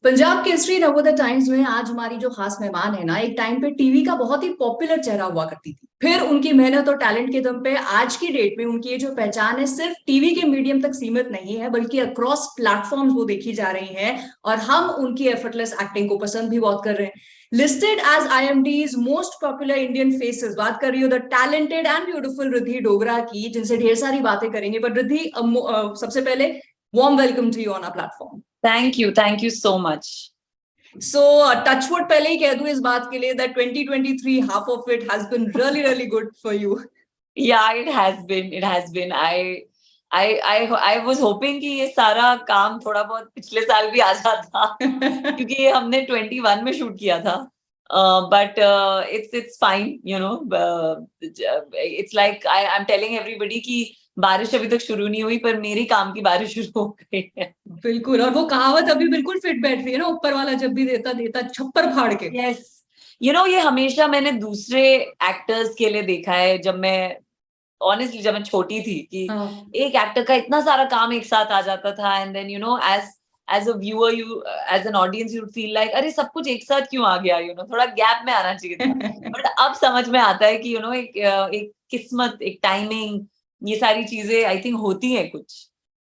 Punjab Kesari Navodaya times में आज हमारी जो खास मेहमान है ना, एक टाइम पे टीवी का बहुत ही पॉपुलर चेहरा हुआ करती थी। फिर उनकी मेहनत और टैलेंट के दम पे आज की डेट में उनकी ये जो पहचान है सिर्फ टीवी के मीडियम तक सीमित नहीं है, बल्कि अक्रॉस प्लेटफॉर्म्स वो देखी जा रही है। और हम उनकी एफर्टलेस एक्टिंग को पसंद भी बहुत कर रहे हैं। Listed as IMD's most popular Indian faces, बात कर रही हूँ the talented and beautiful Riddhi Dogra की, जिनसे ढेर सारी बातें करेंगे। पर रिद्धि, सबसे पहले warm welcome to you on a platform. Thank you so much. So touchwood पहले ही कह दूं इस बात के लिए that 2023 half of it has been really really good for you. Yeah, it has been. I was hoping कि ये सारा काम थोड़ा बहुत पिछले साल भी आ जाता क्योंकि ये हमने 21 में शूट किया था। But it's fine, you know. It's like I'm telling everybody कि बारिश अभी तक शुरू नहीं हुई, पर मेरी काम की बारिश शुरू हो गई है। बिल्कुल, और वो कहावत अभी बिल्कुल फिट बैठ रही है ना, ऊपर वाला जब भी देता देता छप्पर फाड़ के। Yes, you know, ये हमेशा मैंने दूसरे एक्टर्स के लिए देखा है। जब मैं छोटी थी कि एक एक्टर का इतना सारा काम एक साथ आ जाता था, and then as a viewer, you as an audience you feel like अरे सब कुछ एक साथ क्यों आ गया, थोड़ा गैप में आना चाहिए था। बट अब समझ में आता है कि एक किस्मत, एक टाइमिंग, ये सारी चीजें आई थिंक होती हैं कुछ,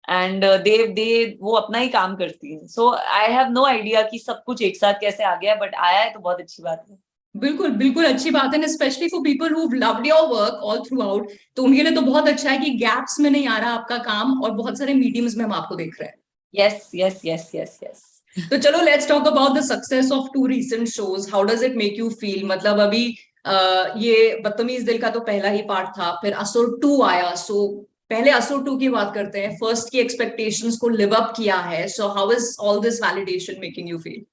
एंड दे वो अपना ही काम करती हैं। सो आई हैव नो आइडिया कि सब कुछ एक साथ कैसे आ गया, बट आया है तो बहुत अच्छी बात है। बिल्कुल बिल्कुल अच्छी बात है, specially for people who loved your work all through out. तो उनके लिए तो बहुत अच्छा है कि गैप्स में नहीं आ रहा आपका काम, और बहुत सारे मीडियम्स में हम आपको देख रहे हैं। Yes yes yes yes yes. तो चलो let's talk about the success of two recent shows. How does it make you feel? मतलब अभी ये बदतमीज दिल का तो पहला ही पार्ट था, फिर असुर 2 आया। सो पहले असुर 2 की बात करते हैं। फर्स्ट की एक्सपेक्टेशंस को लिव अप किया है, so how is all this validation making you feel?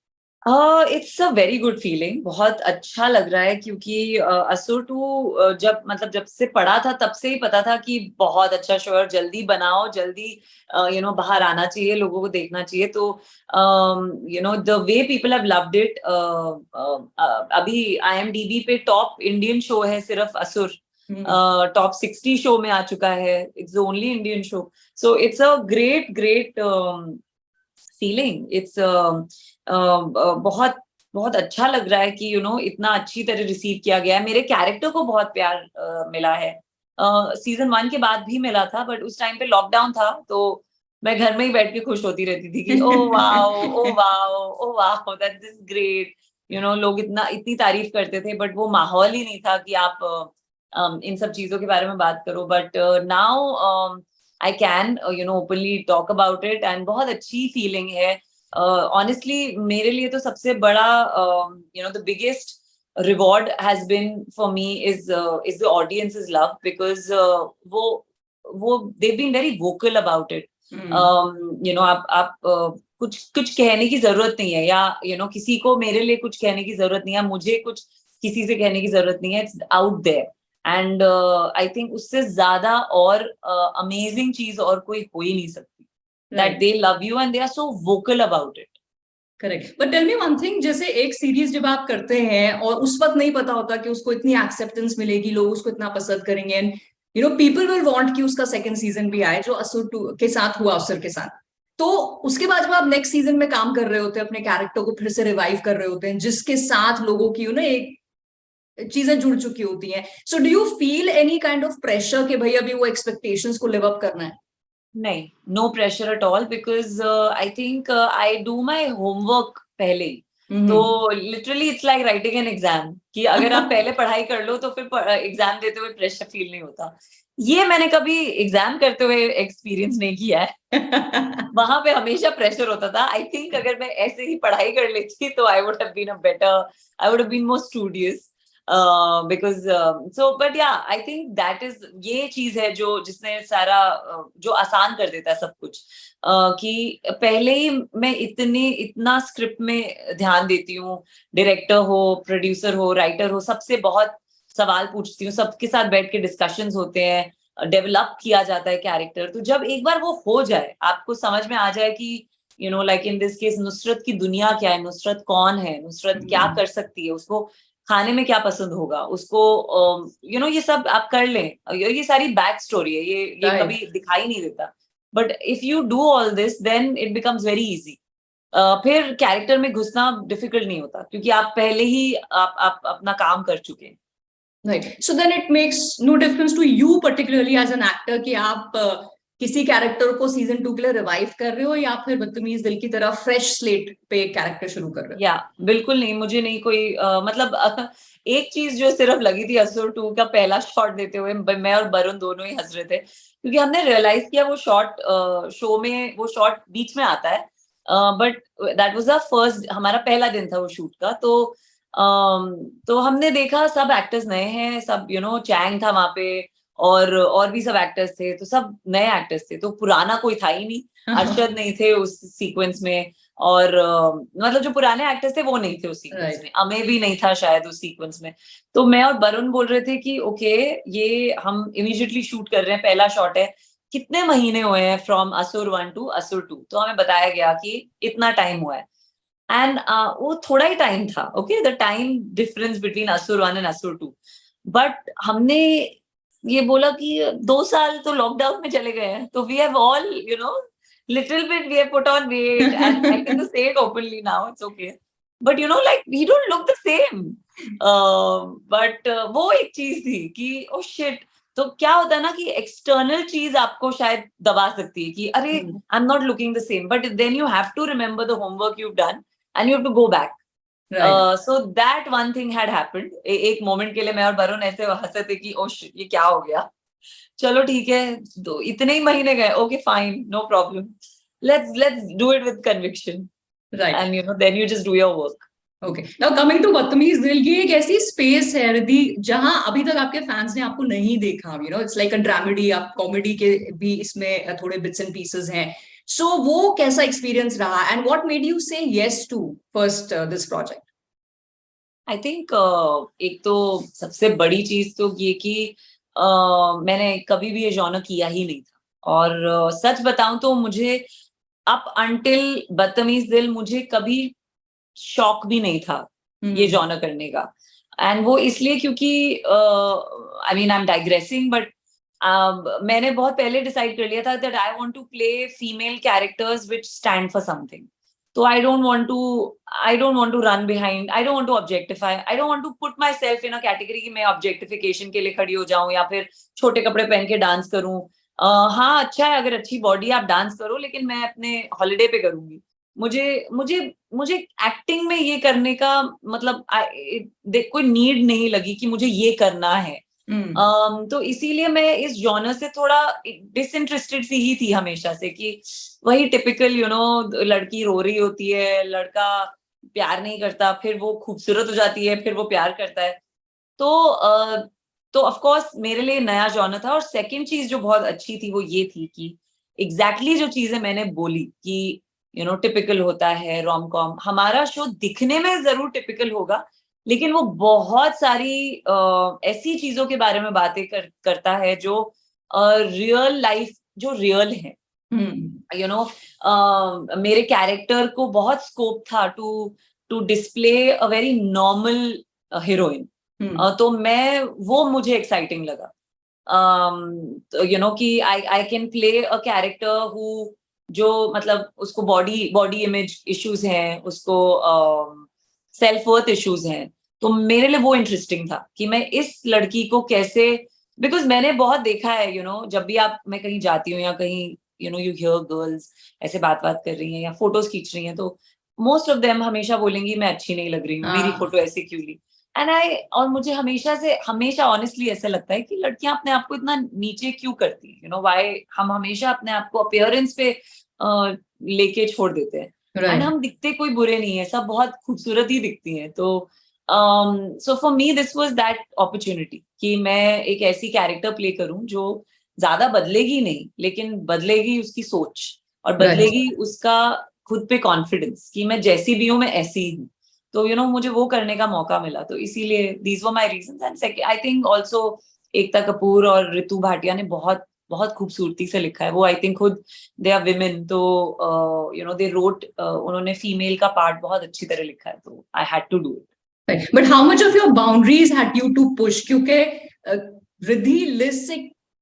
It's a very good feeling, बहुत अच्छा लग रहा है क्योंकि असुर 2 जब से पढ़ा था तब से ही पता था कि बहुत अच्छा शो है, जल्दी बनाओ, जल्दी बाहर आना चाहिए, लोगों को देखना चाहिए। तो the way people have loved it. अभी IMDb पे टॉप इंडियन शो है सिर्फ असुर। टॉप 60 शो में आ चुका है। It's the only Indian show. So it's a great great feeling. It's बहुत बहुत अच्छा लग रहा है कि इतना अच्छी तरह रिसीव किया गया है। मेरे कैरेक्टर को बहुत प्यार मिला है। सीजन 1 के बाद भी मिला था, बट उस टाइम पे लॉकडाउन था, तो मैं घर में ही बैठ के खुश होती रहती थी कि oh wow, oh wow, oh wow, that is great. लोग इतनी तारीफ करते थे, बट वो माहौल ही नहीं था कि आप इन सब चीजों के बारे में बात करो। But now I can openly talk about it, and बहुत अच्छी फीलिंग है। ऑनेस्टली मेरे लिए तो सबसे बड़ा the biggest reward has been for me is the audience's love, because वो they've been very vocal about it. आप कुछ कुछ कहने की जरूरत नहीं है, या किसी को मेरे लिए कुछ कहने की जरूरत नहीं है, मुझे कुछ किसी से कहने की जरूरत नहीं है। It's out there, and I think उससे ज्यादा और अमेजिंग चीज और कोई हो ही नहीं सकती, that they love you and they are so vocal about it. Correct, but tell me one thing, जैसे एक सीरीज जब आप करते हैं और उस वक्त नहीं पता होता कि उसको इतनी एक्सेप्टेंस मिलेगी, लोग उसको इतना पसंद करेंगे, एंड पीपल विल वांट कि उसका सेकंड सीजन भी आए, जो असुर 2 के साथ हुआ, असुर के साथ। तो उसके बाद जब आप नेक्स्ट सीजन में काम कर रहे होते हैं, अपने कैरेक्टर को फिर से रिवाइव कर रहे होते हैं, जिसके साथ लोगों की एक चीजें जुड़ चुकी होती हैं, so do you feel any kind of pressure कि भाई अभी वो एक्सपेक्टेशंस को लिव अप करना है? नहीं, no pressure at all, because I think I do my homework पहले ही। तो literally it's like writing an exam, कि अगर आप पहले पढ़ाई कर लो तो फिर एग्जाम देते हुए प्रेशर फील नहीं होता। ये मैंने कभी एग्जाम करते हुए एक्सपीरियंस नहीं किया है। वहां पे हमेशा प्रेशर होता था। आई थिंक अगर मैं ऐसे ही पढ़ाई कर लेती तो I would have been a better, I would have been more studious, because so but yeah I think that is, ये चीज है जो जिसने सारा जो आसान कर देता है सब कुछ। कि पहले ही मैं इतना स्क्रिप्ट में ध्यान देती हूँ, डायरेक्टर हो, प्रोड्यूसर हो, राइटर हो, सबसे बहुत सवाल पूछती हूँ, सबके साथ बैठ के डिस्कशंस होते हैं, डेवलप किया जाता है कैरेक्टर। तो जब एक बार वो हो जाए, आपको समझ में आ जाए कि like in this case Nusrat की दुनिया क्या है, नुसरत कौन है, नुसरत क्या कर सकती है, उसको खाने में क्या पसंद होगा, उसको ये सब आप कर लें। ये सारी बैक स्टोरी है, ये कभी दिखाई नहीं देता। But if you do all this, then it becomes very easy. फिर कैरेक्टर में घुसना डिफिकल्ट नहीं होता क्योंकि आप पहले ही आप अपना काम कर चुके हैं. Right. So then it makes no difference to you particularly as an actor कि आप किसी कैरेक्टर को सीजन 2 के लिए रिवाइव कर रहे हो या फिर बदतमीज दिल की तरह फ्रेश स्लेट पे कैरेक्टर शुरू कर रहे हो. या बिल्कुल नहीं, मुझे नहीं कोई मतलब एक चीज जो सिर्फ लगी थी असुर 2 का पहला शॉट देते हुए मैं और वरुण दोनों ही हंस रहे थे क्योंकि हमने रियलाइज किया वो शॉट शो में वो शॉट बीच में आता है but that was the first, हमारा पहला दिन था वो शूट का. तो हमने देखा सब एक्टर्स नए हैं, सब चैंग था वहां पे और भी सब एक्टर्स थे, तो सब नए एक्टर्स थे, तो पुराना कोई था ही नहीं. अरशद नहीं थे उस सीक्वेंस में और मतलब जो पुराने एक्टर्स थे वो नहीं थे उस सीक्वेंस में. अमे भी नहीं था शायद उस सीक्वेंस में. तो मैं और वरुण बोल रहे थे कि ओके ये हम इमीडिएटली शूट कर रहे हैं, पहला शॉट है, कितने महीने हुए हैं फ्रॉम असुर 1 टू असुर 2. तो हमें बताया गया कि इतना टाइम हुआ है एंड वो थोड़ा ही टाइम था. Okay, the time difference between असुर 1 एंड असुर 2. बट हमने ये बोला कि 2 साल तो लॉकडाउन में चले गए हैं, तो we have all little bit we have put on weight and I can say it openly now, it's okay, but like we don't look the same. But वो एक चीज थी कि oh shit. तो क्या होता है ना कि एक्सटर्नल चीज आपको शायद दबा सकती है कि अरे I am not looking the same, but then you have to remember the homework you done and you have to go back. So that one thing had happened. एक मोमेंट के लिए मैं और वरुण ऐसे हंसे थे कि oh shit ये क्या हो गया. चलो ठीक है, तो इतने ही महीने गए, okay fine, no problem, let's do it with conviction, right. And then you just do your work. Okay, now coming to Badtameez Dil, ये एक ऐसी स्पेस है रिद्धि जहां अभी तक आपके फैंस ने आपको नहीं देखा. इट्स लाइक अ ड्रामेडी, आप कॉमेडी के भी इसमें थोड़े बिट्स एंड पीसेस हैं. सो वो कैसा एक्सपीरियंस रहा and what made you say yes to first this project? I think एक तो सबसे बड़ी चीज तो ये कि मैंने कभी भी ये जॉनर किया ही नहीं था. और सच बताऊं तो मुझे अप अंटिल बदतमीज दिल मुझे कभी शौक भी नहीं था ये जॉनर करने का. एंड वो इसलिए क्योंकि I mean I am digressing but मैंने बहुत पहले डिसाइड कर लिया था that I want to play female characters which stand for something. So I don't want to run behind. I don't want to objectify. I don't want to put myself in a category कि मैं objectification के लिए खड़ी हो जाऊं या फिर छोटे कपड़े पहन के डांस करूं. हाँ अच्छा है अगर अच्छी बॉडी आप डांस करो, लेकिन मैं अपने हॉलिडे पे करूंगी. मुझे मुझे मुझे एक्टिंग में ये करने का मतलब कोई नीड नहीं लगी कि मुझे ये करना है. तो इसीलिए मैं इस जॉनर से थोड़ा डिसइंटरेस्टेड सी ही थी हमेशा से कि वही टिपिकल लड़की रो रही होती है, लड़का प्यार नहीं करता, फिर वो खूबसूरत हो जाती है, फिर वो प्यार करता है. तो ऑफ कोर्स मेरे लिए नया जॉनर था. और सेकंड चीज जो बहुत अच्छी थी वो ये थी कि एग्जैक्टली जो चीजें मैंने बोली कि टिपिकल होता है रोम कॉम, हमारा शो दिखने में जरूर टिपिकल होगा लेकिन वो बहुत सारी ऐसी चीजों के बारे में बातें करता है जो रियल लाइफ जो रियल है. मेरे कैरेक्टर को बहुत स्कोप था to display a very normal heroine. तो वो मुझे एक्साइटिंग लगा. कि I can play a character who जो मतलब उसको बॉडी इमेज इश्यूज हैं, उसको सेल्फ वर्थ इश्यूज हैं. तो मेरे लिए वो इंटरेस्टिंग था कि मैं इस लड़की को कैसे, बिकॉज मैंने बहुत देखा है जब भी मैं कहीं जाती हूँ या कहीं यू हियर गर्ल्स ऐसे बात कर रही हैं या फोटोज खींच रही हैं, तो मोस्ट ऑफ देम हमेशा बोलेंगी मैं अच्छी नहीं लग रही हूँ, मेरी फोटो ऐसे क्यों ली. और मुझे हमेशा ऑनेस्टली ऐसा लगता है कि लड़कियां अपने आप को इतना नीचे क्यों करती हैं. व्हाई हम हमेशा अपने आप को अपीयरेंस पे लेके छोड़ देते हैं. एंड हम दिखते कोई बुरे नहीं है, सब बहुत खूबसूरत ही दिखती हैं. तो so for me this was that opportunity कि मैं एक ऐसी कैरेक्टर प्ले करूं जो ज्यादा बदलेगी नहीं, लेकिन बदलेगी उसकी सोच और बदलेगी उसका खुद पे कॉन्फिडेंस कि मैं जैसी भी हूं मैं ऐसी ही हूँ. तो मुझे वो करने का मौका मिला. तो इसीलिए these were my reasons. And second I think also Ekta Kapoor और ऋतु भाटिया ने बहुत बहुत खूबसूरती से लिखा है. वो आई थिंक खुद दे आर विमेन, तो दे रोट, उन्होंने फीमेल का पार्ट बहुत अच्छी तरह लिखा है. तो I had to do it. But how much of your boundaries had you to push? क्योंकि रिद्धि लिस्ट से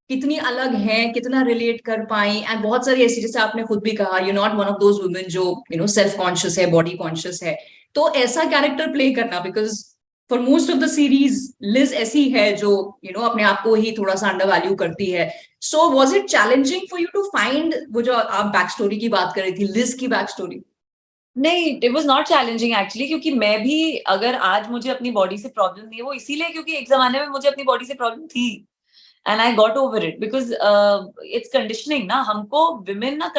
कितनी अलग हैं, कितना रिलेट कर पाई, एंड बहुत सारी ऐसी, जैसे आपने खुद भी कहा, you not one of those women जो सेल्फ कॉन्शियस है, बॉडी कॉन्शियस है। तो ऐसा कैरेक्टर प्ले करना, because for most of the series Liz ऐसी है जो अपने आप को ही थोड़ा सा अंडर वैल्यू करती है। So was it challenging for you to find वो जो आप बैक स्टोरी की बात कर रही थी, लिज की बैक स्टोरी? नहीं, it was not challenging actually, क्योंकि मैं भी, अगर आज मुझे अपनी बॉडी से प्रॉब्लम नहीं है, वो इसीलिए क्योंकि एक जमाने में मुझे अपनी बॉडी से प्रॉब्लम थी, and I got over it, because it's conditioning ना, हमको विमेन ना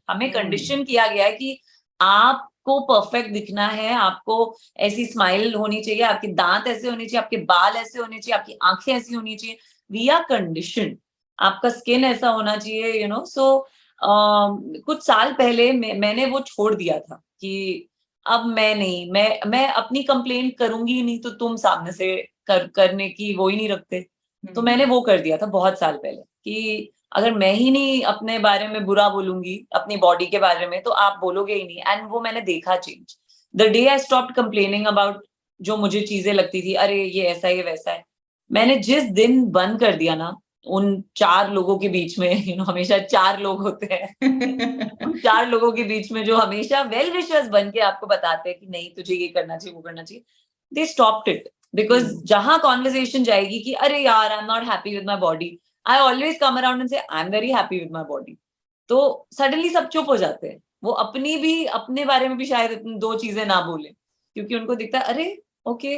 हमें कंडीशन किया गया है कि आपको परफेक्ट दिखना है, आपको ऐसी स्माइल होनी चाहिए, आपके दांत ऐसे होने चाहिए, आपके बाल ऐसे होने चाहिए, आपकी आंखें ऐसी होनी चाहिए। वी आर कंडीशन, आपका स्किन ऐसा होना चाहिए, सो कुछ साल पहले मैंने वो छोड़ दिया था कि अब मैं नहीं, मैं अपनी कंप्लेंट करूंगी ही नहीं, तो तुम सामने से करने की वो ही नहीं रखते। तो मैंने वो कर दिया था बहुत साल पहले कि अगर मैं ही नहीं अपने बारे में बुरा बोलूंगी, अपनी बॉडी के बारे में, तो आप बोलोगे ही नहीं। एंड वो मैंने देखा change the day I stopped complaining about जो मुझे चीजें लगती थी, अरे ये ऐसा है, ये वैसा है। मैंने जिस दिन बंद कर दिया ना, उन 4 लोगों के बीच में, हमेशा 4 लोग होते हैं, उन 4 लोगों के बीच में जो हमेशा वेल विशर्स बन के आपको बताते हैं कि नहीं तुझे ये करना चाहिए, वो करना चाहिए, दे स्टॉप्ड इट। बिकॉज जहां कॉन्वर्सेशन जाएगी कि अरे यार I am not happy with my body, I always come around and say I am very happy with my body. तो सडनली सब चुप हो जाते हैं, वो अपने बारे में भी शायद 2 चीजें ना बोले, क्योंकि उनको दिखता है अरे okay,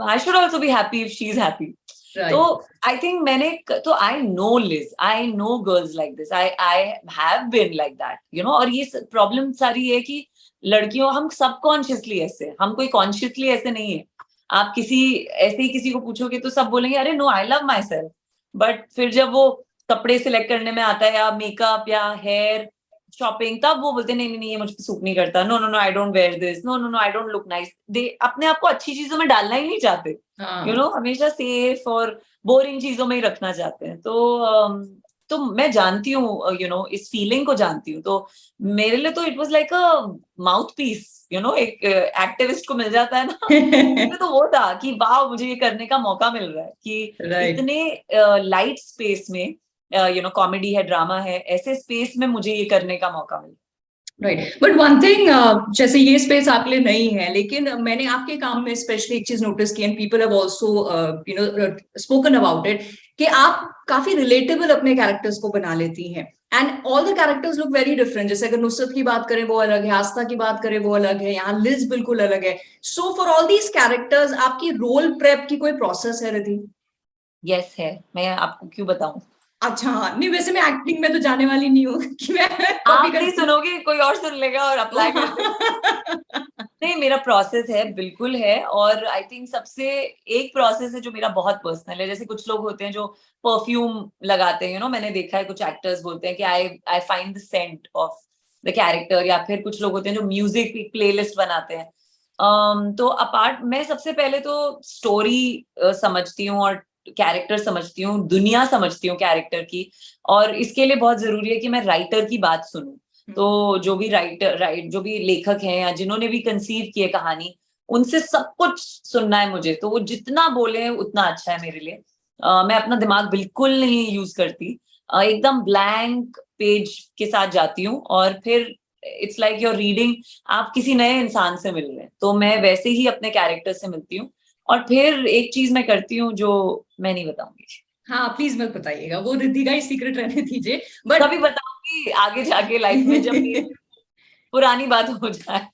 I should also be happy if she is happy. तो आई थिंक तो I know Liz, I know girls like this, I have been like that, और ये प्रॉब्लम सारी है कि लड़कियों, हम सबकॉन्शियसली ऐसे, हम कोई कॉन्शियसली ऐसे नहीं है। आप ऐसे ही किसी को पूछोगे तो सब बोलेंगे अरे no I love myself, but फिर जब वो कपड़े सिलेक्ट करने में आता है, या मेकअप या हेयर शॉपिंग, तब वो बोलते नहीं नहीं नहीं, ये मुझ पे सूट नहीं करता, no no no I don't wear this, no no no I don't look nice. They अपने आप को अच्छी चीजों में डालना ही नहीं चाहते, हमेशा सेफ और बोरिंग चीजों में ही रखना चाहते हैं। तो मैं जानती हूँ, इस फीलिंग को जानती हूँ। तो मेरे लिए तो it was like a mouthpiece, एक एक्टिविस्ट को मिल जाता है ना, मेरे तो वो था कि वाह मुझे ये करने का मौका मिल रहा है कि इतने लाइट स्पेस में, कॉमेडी है, ड्रामा है, ऐसे स्पेस में मुझे ये करने का मौका मिला। राइट, बट वन थिंग, जैसे ये स्पेस आपके लिए नहीं है, लेकिन मैंने आपके काम में स्पेशली एक चीज नोटिस की, and people have also spoken about it, कि आप काफी रिलेटेबल अपने कैरेक्टर्स को बना लेती हैं, and all the characters look very different. जैसे अगर नुसरत की बात करें वो अलग है, आस्था की बात करें वो अलग है, यहाँ लिज बिल्कुल अलग है। So for all these characters आपकी रोल प्रेप की कोई प्रोसेस है रिद्धि? यस है, मैं आपको क्यों बताऊं। अच्छा, नहीं वैसे मैं एक्टिंग में तो जाने वाली नहीं हूँ कि मैं आप नहीं सुनोगे, कोई और सुन लेगा और अप्लाई कर देगा। नहीं, मेरा प्रोसेस है, बिल्कुल है। और आई थिंक सबसे एक प्रोसेस है जो मेरा बहुत पर्सनल है। जैसे कुछ लोग होते हैं जो परफ्यूम लगाते हैं, मैंने देखा है कुछ एक्टर्स बोलते हैं कि I find the scent of the character, या फिर कुछ लोग होते हैं जो म्यूजिक की प्लेलिस्ट बनाते हैं। तो अपार्ट, मैं सबसे पहले तो स्टोरी समझती हूँ और कैरेक्टर समझती हूँ, दुनिया समझती हूँ कैरेक्टर की, और इसके लिए बहुत जरूरी है कि मैं राइटर की बात सुनूं। तो जो भी जो भी लेखक हैं या जिन्होंने भी कंसीव की है कहानी, उनसे सब कुछ सुनना है मुझे। तो वो जितना बोले उतना अच्छा है मेरे लिए। मैं अपना दिमाग बिल्कुल नहीं यूज करती, एकदम ब्लैंक पेज के साथ जाती हूँ, और फिर इट्स लाइक योर रीडिंग, आप किसी नए इंसान से मिल रहे हैं। तो मैं वैसे ही अपने कैरेक्टर से मिलती हूँ। और फिर एक चीज मैं करती हूँ जो मैं नहीं बताऊंगी। हाँ प्लीज मत बताइएगा, वो रिद्धि का ही सीक्रेट रहने दीजिए। बट कभी बताऊंगी आगे जाके लाइफ में, जब पुरानी बात हो जाए।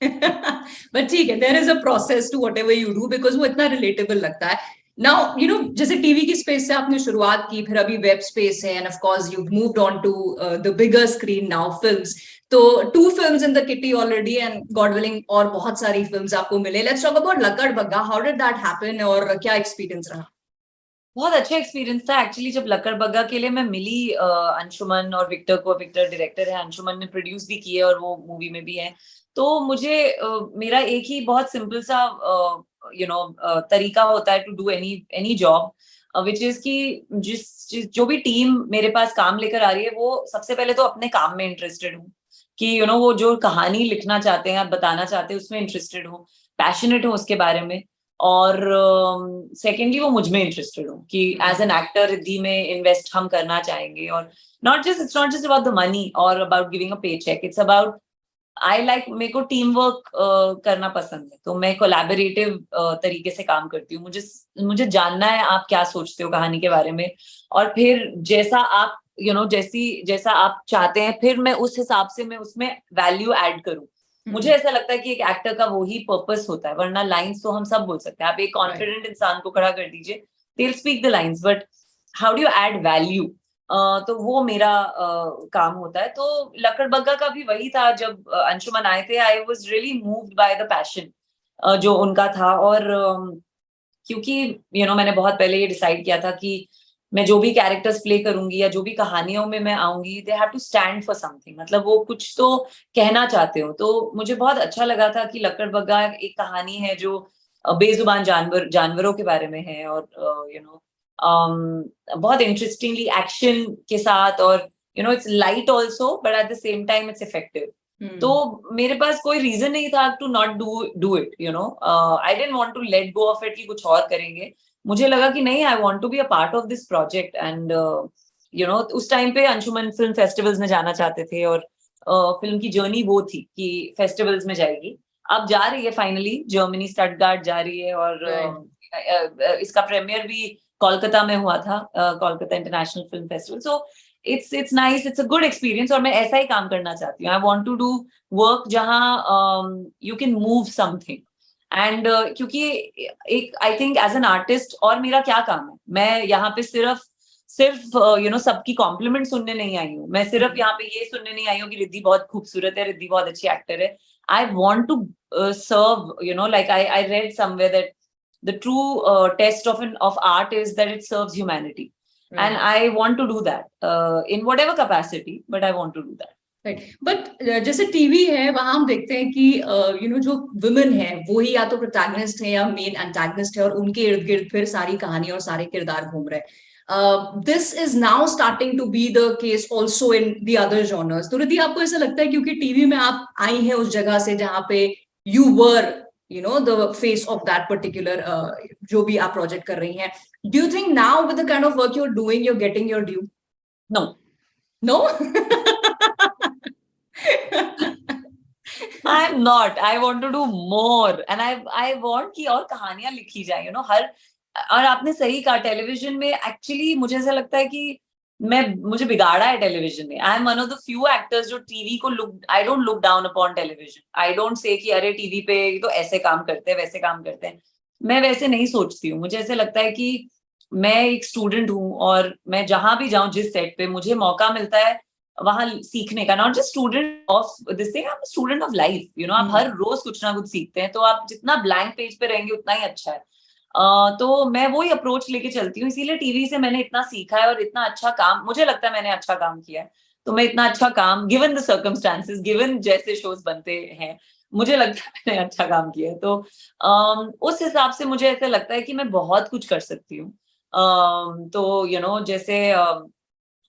बट ठीक है, there is a process to whatever you do, because वो इतना रिलेटेबल लगता है। नाउ जैसे टीवी की स्पेस से आपने शुरुआत की, फिर अभी वेब स्पेस है, and of course you moved on to the bigger screen now, films. तो 2 films in the kitty already, and God willing और बहुत सारी फिल्म्स आपको मिले। Let's talk about Lakadbaggha, how did that happen, और क्या experience रहा? बहुत अच्छा एक्सपीरियंस था एक्चुअली। जब लक्कड़ बग्गा के लिए मैं मिली अंशुमन और विक्टर डायरेक्टर है, अंशुमन ने प्रोड्यूस भी की है और वो मूवी में भी है। तो मुझे मेरा एक ही बहुत सिंपल सा तरीका होता है to do any any job, which is कि जो भी टीम मेरे पास काम लेकर आ रही है, वो सबसे पहले तो अपने काम में इंटरेस्टेड हूँ, कि वो जो कहानी लिखना चाहते हैं, बताना चाहते हैं, उसमें इंटरेस्टेड हूँ, पैशनेट हूँ उसके बारे में। और सेकेंडली वो मुझ में इंटरेस्टेड हो कि एज एन एक्टर रिद्धि में इन्वेस्ट हम करना चाहेंगे, और it's not just about the money or about giving a pay cheque, it's about I like, मेरे को टीम वर्क करना पसंद है, तो मैं कोलैबोरेटिव तरीके से काम करती हूँ। मुझे जानना है आप क्या सोचते हो कहानी के बारे में, और फिर जैसा आप जैसा आप चाहते हैं, फिर मैं उस हिसाब से मैं उसमें वैल्यू ऐड करूँ। मुझे ऐसा लगता है कि एक एक्टर का वही पर्पस होता है, वरना लाइंस तो हम सब बोल सकते हैं। आप एक कॉन्फिडेंट इंसान को खड़ा कर दीजिए, they will speak the lines, but how do you add value? तो वो मेरा काम होता है। तो लकड़बग्गा का भी वही था, जब अंशुमन आए थे, I was really moved by the passion जो उनका था। और क्योंकि मैंने बहुत पहले ये डिसाइड किया था कि मैं जो भी कैरेक्टर्स प्ले करूंगी या जो भी कहानियों में मैं आऊंगी, they have to stand for something, मतलब वो कुछ तो कहना चाहते हो। तो मुझे बहुत अच्छा लगा था कि लकड़बग्गा एक कहानी है जो बेजुबान जानवरों के बारे में है, और बहुत इंटरेस्टिंगली एक्शन के साथ, और it's light also, but at the same time it's effective. तो मेरे पास कोई रीजन नहीं था to not do it, I didn't want to let go of it कि कुछ और करेंगे। मुझे लगा कि नहीं, I want to be a part of this project. And उस टाइम पे अंशुमन फिल्म फेस्टिवल्स में जाना चाहते थे, और फिल्म की जर्नी वो थी कि फेस्टिवल्स में जाएगी। अब जा रही है फाइनली, जर्मनी स्टटगार्ट जा रही है, और इसका प्रीमियर भी कोलकाता में हुआ था, Kolkata international film festival. So it's nice, it's a good experience, और मैं ऐसा ही काम करना चाहती हूँ। I want to do work जहां you can move something. And क्योंकि एक I think as an artist, और मेरा क्या काम है, मैं यहाँ पे सिर्फ सबकी कॉम्प्लीमेंट सुनने नहीं आई हूँ। मैं सिर्फ यहाँ पे ये सुनने नहीं आई हूँ कि रिद्धि बहुत खूबसूरत है, रिद्धि बहुत अच्छी एक्टर है। I want to serve, like I read somewhere that the true test of art is that it serves humanity. And I want to do that in whatever capacity, but I want to do that. But जैसे TV है, वहां हम देखते हैं कि जो women है वो ही या तो प्रोटैगनिस्ट है या मेन एंटैगनिस्ट है, और उनके इर्द गिर्द फिर सारी कहानी और सारे किरदार घूम रहे हैं। This is now starting to be the case also in the other genres. तो रिद्धि, आपको ऐसा लगता है क्योंकि टीवी में आप आई हैं उस जगह से जहां पे you were the face of that particular जो भी आप प्रोजेक्ट कर रही हैं, do you think now with the kind of work you are doing you are getting your due? No. No? I'm not. I want to do more, and I want कि और कहानियां लिखी जाए, हर। और आपने सही कहा, टेलीविजन में एक्चुअली मुझे ऐसा लगता है कि मुझे बिगाड़ा है टेलीविजन ने। I am one of the few actors जो टीवी को आई don't look down upon television. I don't say कि अरे टीवी पे तो ऐसे काम करते हैं, वैसे काम करते हैं। मैं वैसे नहीं सोचती हूँ। मुझे ऐसे लगता है कि मैं एक स्टूडेंट हूँ, और मैं जहां भी जाऊं, जिस सेट पे मुझे मौका मिलता है वहां सीखने का, not just student of this thing, I am student of life. आप हर रोज कुछ ना कुछ सीखते हैं, तो आप जितना ब्लैंक पेज पे रहेंगे उतना ही अच्छा है। तो मैं वही अप्रोच लेके चलती हूँ, इसीलिए टीवी से मैंने इतना सीखा है, और इतना अच्छा काम मुझे लगता है मैंने अच्छा काम किया है। तो मैं इतना अच्छा काम, गिवन द सर्कमस्टांसेस, गिवन जैसे शोज बनते हैं, मुझे लगता है मैंने अच्छा काम किया है। तो उस हिसाब से मुझे ऐसा लगता है कि मैं बहुत कुछ कर सकती हूँ। तो जैसे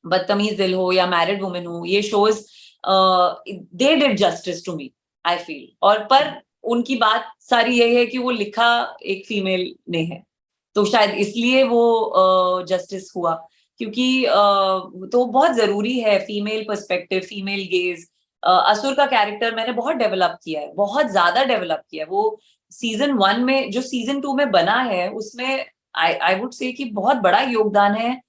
बदतमीज दिल हो या मैरिड वुमेन हो, ये shows they did justice to me, I feel. और पर उनकी बात सारी यही है कि वो लिखा एक फीमेल ने है, तो शायद इसलिए वो जस्टिस हुआ। क्योंकि तो बहुत जरूरी है फीमेल पर्सपेक्टिव, फीमेल गेज। असुर का कैरेक्टर मैंने बहुत डेवलप किया है, बहुत ज्यादा डेवलप किया है। वो सीजन 1 में जो सीजन 2 में बना है, उसमें आई वुड से कि बहुत बड़ा योगदान है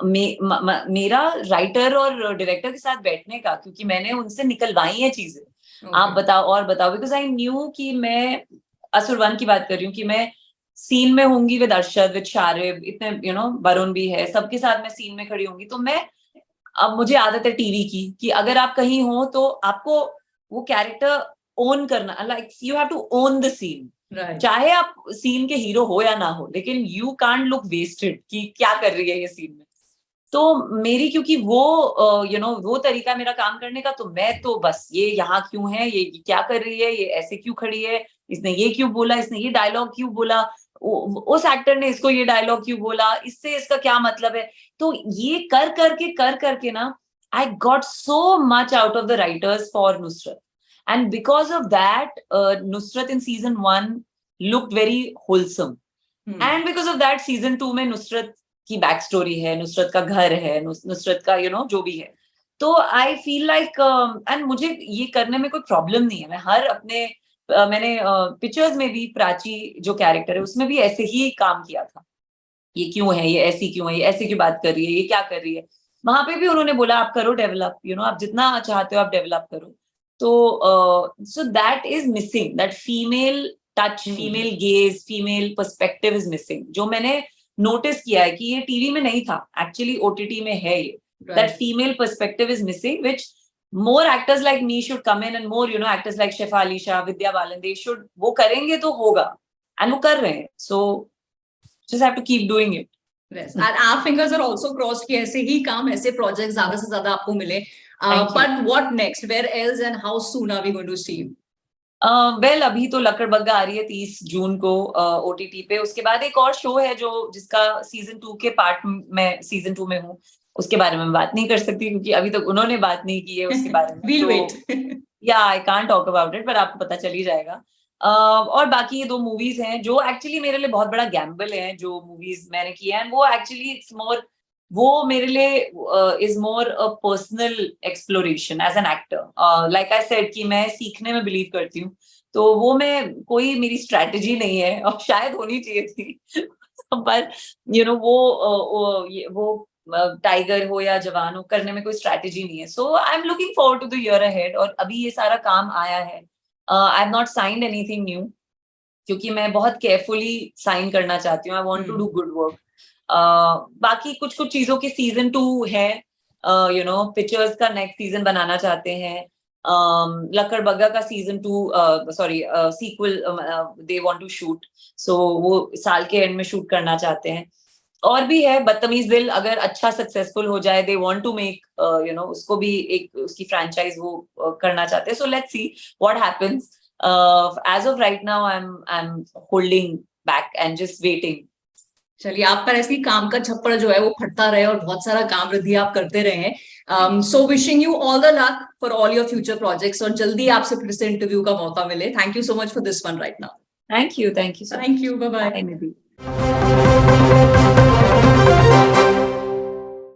मेरा राइटर और डायरेक्टर के साथ बैठने का, क्योंकि मैंने उनसे निकलवाई है चीजें। आप बताओ और बताओ, बिकॉज आई न्यू कि मैं असुर 1 की बात कर रही हूँ कि मैं सीन में होंगी विद अरशद, विद शारिब, इतने वरुण भी है, सबके साथ मैं सीन में खड़ी होंगी। तो मैं, अब मुझे आदत है टीवी की कि अगर आप कहीं हो तो आपको वो कैरेक्टर ओन करना, like you have to own the scene. चाहे आप सीन के हीरो हो या ना हो, लेकिन यू कांट लुक वेस्टेड कि क्या कर रही है ये सीन में। तो मेरी, क्योंकि वो वो तरीका मेरा काम करने का, तो मैं तो बस ये यहाँ क्यों है, ये क्या कर रही है, ये ऐसे क्यों खड़ी है, इसने ये क्यों बोला, इसने ये डायलॉग क्यों बोला, उस एक्टर ने इसको ये डायलॉग क्यों बोला, इससे इसका क्या मतलब है। तो ये कर करके ना, I got so much out of the writers for Nusrat. And because of that, Nusrat in season 1 looked very wholesome. And because of that, season 2 में नुसरत की बैक स्टोरी है, नुसरत का घर है, नुसरत का जो भी है, तो आई फील लाइक एंड मुझे ये करने में कोई प्रॉब्लम नहीं है. मैं हर अपने मैंने पिक्चर्स में भी प्राची जो कैरेक्टर है उसमें भी ऐसे ही काम किया था. ये क्यों है, ये ऐसी क्यों है, ये ऐसे क्यों बात कर रही है, ये क्या कर रही है. वहां पे भी उन्होंने बोला आप करो डेवलप, आप जितना चाहते हो आप डेवलप करो. तो so that is missing, that female touch, female gauge, female perspective is missing, जो मैंने नोटिस किया है कि ये टीवी में नहीं था, एक्चुअली ओटीटी में है ये. That female perspective is missing, which more actors like me should come in, and more actors like Shifa Alisha, Vidya Balan, they should, वो करेंगे तो होगा, and वो कर रहे हैं. So just have to keep doing it. Yes. And our fingers are also crossed कि ऐसे ही काम, ऐसे projects ज्यादा से ज्यादा आपको मिले. But what next? Where else and how soon are we going to see you? Well, अभी तो लक्कड़ बग्गा आ रही है 30 जून को OTT पे. उसके बाद एक और शो है जिसका सीजन 2 के पार्ट में सीजन 2 में हूँ. उसके बारे में बात नहीं कर सकती क्योंकि अभी तक उन्होंने बात नहीं की है उसके बारे में. We'll wait. या I can't talk about it, पर आपको पता चल ही जाएगा. और बाकी ये 2 मूवीज हैं जो एक्चुअली मेरे लिए बहुत बड़ा गैम्बल है, जो मूवीज मैंने की है. वो एक्चुअली इट्स मोर, वो मेरे लिए is more a personal exploration as an actor. Like I said कि मैं सीखने में बिलीव करती हूँ, तो वो मैं, कोई मेरी स्ट्रैटेजी नहीं है, और शायद होनी चाहिए थी. पर वो टाइगर हो या जवान हो, करने में कोई स्ट्रैटेजी नहीं है. So I am looking forward to the year ahead. और अभी ये सारा काम आया है, I have not signed anything new, क्योंकि मैं बहुत केयरफुली साइन करना चाहती हूँ. I want to do good work. बाकी कुछ चीजों की सीजन 2 है, पिक्चर्स का नेक्स्ट सीजन बनाना चाहते हैं. लक्कड़ बग्गा का season 2 sequel they want to shoot, so वो साल के एंड में शूट करना चाहते हैं. और भी है बदतमीज दिल, अगर अच्छा सक्सेसफुल हो जाए, दे वांट टू मेक उसको भी एक उसकी फ्रेंचाइज वो करना चाहते हैं. So let's see what happens. As of right now I am holding back and just waiting. चलिए, आप पर ऐसी काम का छप्पड़ जो है वो फटता रहे और बहुत सारा काम रिद्धि आप करते रहे. So wishing you all the luck for all your future projects, और जल्दी आपसे फिर से इंटरव्यू का मौका मिले. Thank you so much for this one right now. Thank you. Thank you. Bye bye.